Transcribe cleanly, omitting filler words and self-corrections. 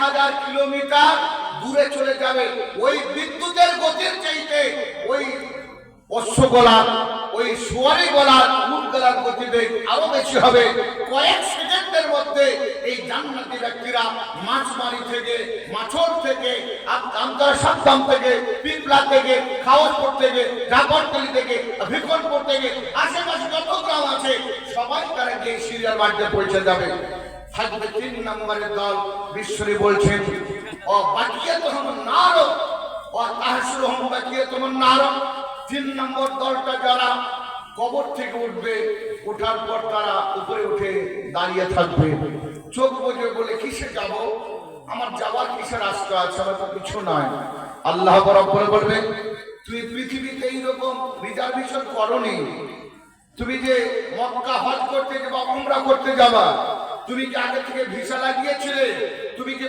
1000 kilometre দূরে চলে যাবে। ওই বিদ্যুতের গতির চাইতে ওই অশ্বগলার, ওই সোয়ারি গলার, উট গলার গতিবেগ আরো বেশি হবে। কয়েক সেকেন্ডের মধ্যে এই জান্নাতি ব্যক্তিরা মাছমারি থেকে, মাছর থেকে, আমতলা সাদ্দাম থেকে, পিপলা থেকে, খাওয়াজপুর থেকে, জাগরতলি থেকে, ভিকনপুর থেকে, আশেপাশে যত গ্রাম আছে সবাই তারা গিয়ে সিরিয়াল মাঠে পৌঁছে যাবে। থাকবে 3 নম্বরের দল। বিশ্বরী বলছেন ও বাকিয়াতুহুম নার ও তাহসুরুহুম বাকিয়াতুহুম নার। 3 নম্বর দলটা যারা কবর থেকে উঠবে, ওঠার পর তারা উপরে উঠে দাঁড়িয়ে থাকবে, চোখ বুজে বলে কিসে যাব, আমার যাওয়ার কিসের রাস্তা আছে, আমার তো কিছু নয়। আল্লাহ রাব্বুল বলবে তুই পৃথিবীতে এইরকম রিজার্ভেশন করনি, তুমি যে মক্কা হজ করতে যাবা, উমরা করতে যাবা, তুমি কি আগে থেকে ভিসা লাগিয়েছিলে, তুমি কি